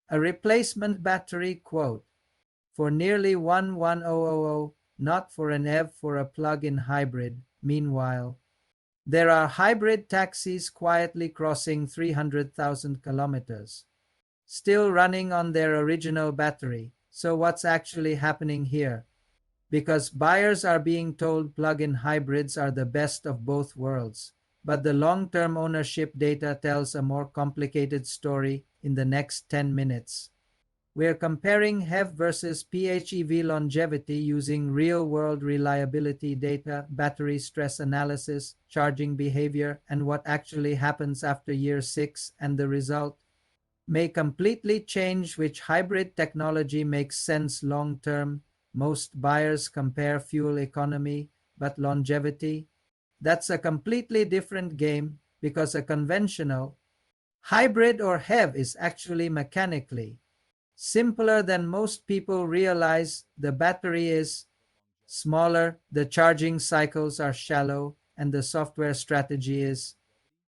A replacement battery quote for nearly 11000, not for an EV for a plug-in hybrid. Meanwhile, there are hybrid taxis quietly crossing 300,000 kilometers, still running on their original battery. So what's actually happening here? Because buyers are being told plug-in hybrids are the best of both worlds. But the long-term ownership data tells a more complicated story in the next 10 minutes. We're comparing HEV versus PHEV longevity using real-world reliability data, battery stress analysis, charging behavior, and what actually happens after year 6, and the result may completely change which hybrid technology makes sense long-term. Most buyers compare fuel economy, but longevity, that's a completely different game because a conventional hybrid or HEV is actually mechanically simpler than most people realize. The battery is smaller, the charging cycles are shallow, and the software strategy is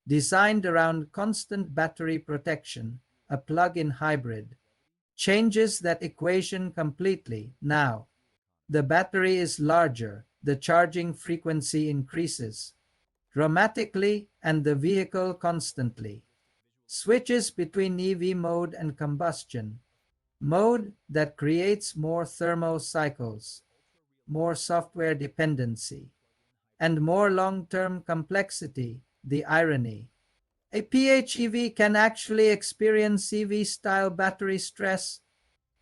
designed around constant battery protection. A plug-in hybrid changes that equation completely. Now, the battery is larger, the charging frequency increases dramatically, and the vehicle constantly switches between EV mode and combustion mode. That creates more thermal cycles, more software dependency, and more long-term complexity. The irony: a PHEV can actually experience EV-style battery stress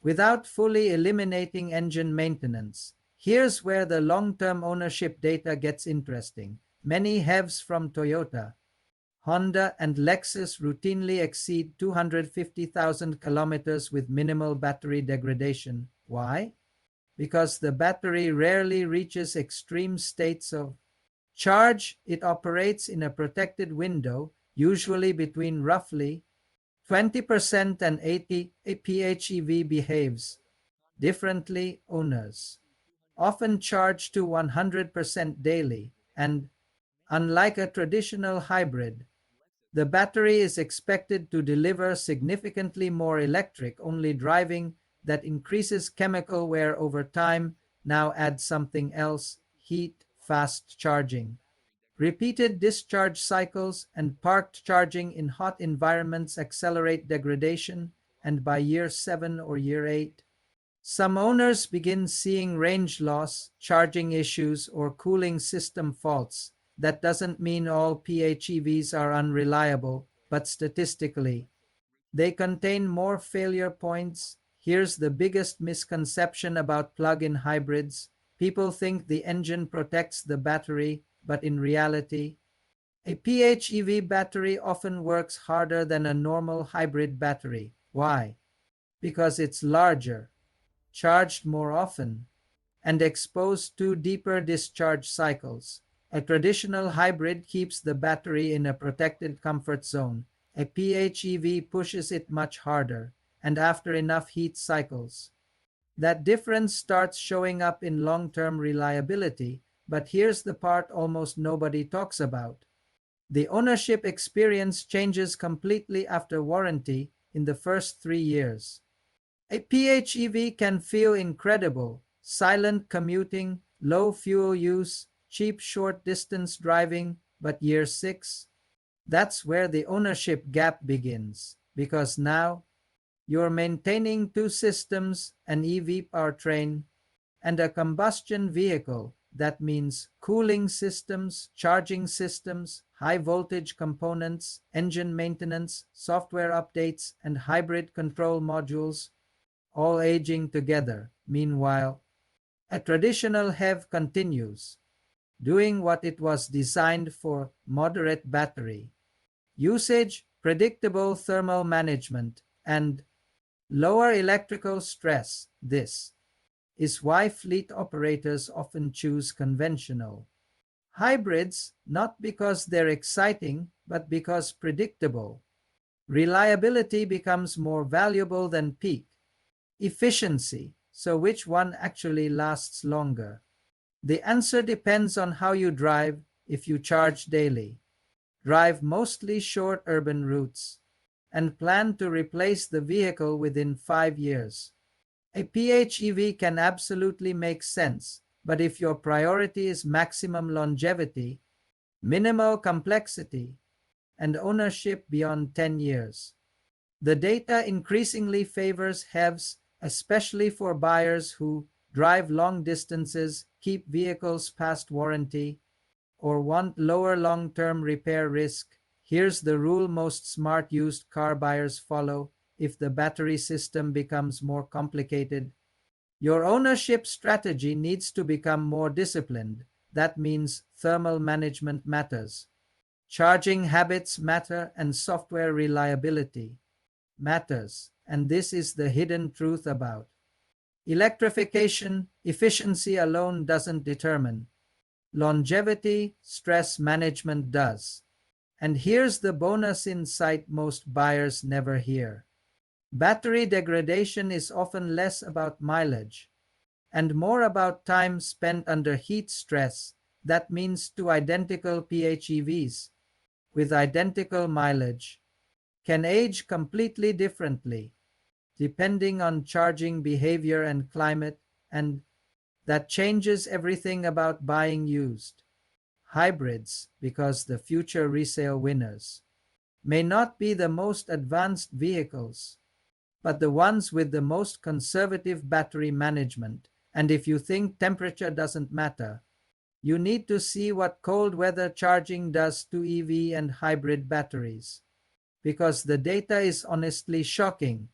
without fully eliminating engine maintenance. Here's where the long-term ownership data gets interesting. Many HEVs from Toyota, Honda, and Lexus routinely exceed 250,000 kilometers with minimal battery degradation. Why? Because the battery rarely reaches extreme states of charge. It operates in a protected window, usually between roughly 20% and 80%. A PHEV behaves differently. Owners often charge to 100% daily, and unlike a traditional hybrid, the battery is expected to deliver significantly more electric-only driving that increases chemical wear over time. Now add something else: heat, fast charging, repeated discharge cycles, and parked charging in hot environments accelerate degradation, and by year 7 or year 8, some owners begin seeing range loss, charging issues, or cooling system faults. That doesn't mean all PHEVs are unreliable, but statistically, they contain more failure points. Here's the biggest misconception about plug-in hybrids. People think the engine protects the battery, but in reality, a PHEV battery often works harder than a normal hybrid battery. Why? Because it's larger, charged more often, and exposed to deeper discharge cycles. A traditional hybrid keeps the battery in a protected comfort zone. A PHEV pushes it much harder, and after enough heat cycles, that difference starts showing up in long-term reliability. But here's the part almost nobody talks about. The ownership experience changes completely after warranty. In the first 3 years, a PHEV can feel incredible: silent commuting, low fuel use, cheap short-distance driving. But year 6, that's where the ownership gap begins, because now you're maintaining 2 systems, an EV powertrain and a combustion vehicle. That means cooling systems, charging systems, high-voltage components, engine maintenance, software updates, and hybrid control modules, all aging together. Meanwhile, a traditional HEV continues doing what it was designed for: moderate battery usage, predictable thermal management, and lower electrical stress. This is why fleet operators often choose conventional hybrids, not because they're exciting, but because predictable reliability becomes more valuable than peak efficiency. So which one actually lasts longer? The answer depends on how you drive. If you charge daily, drive mostly short urban routes, and plan to replace the vehicle within 5 years. A PHEV can absolutely make sense, but if your priority is maximum longevity, minimal complexity, and ownership beyond 10 years, the data increasingly favors HEVs, especially for buyers who drive long distances, keep vehicles past warranty, or want lower long-term repair risk. Here's the rule most smart used car buyers follow: if the battery system becomes more complicated, your ownership strategy needs to become more disciplined. That means thermal management matters, charging habits matter, and software reliability matters. And this is the hidden truth about electrification. Efficiency alone doesn't determine longevity, stress management does. And here's the bonus insight most buyers never hear. Battery degradation is often less about mileage and more about time spent under heat stress. That means two identical PHEVs with identical mileage can age completely differently depending on charging behavior and climate, and that changes everything about buying used hybrids, because the future resale winners may not be the most advanced vehicles, but the ones with the most conservative battery management. And if you think temperature doesn't matter, you need to see what cold weather charging does to EV and hybrid batteries, because the data is honestly shocking.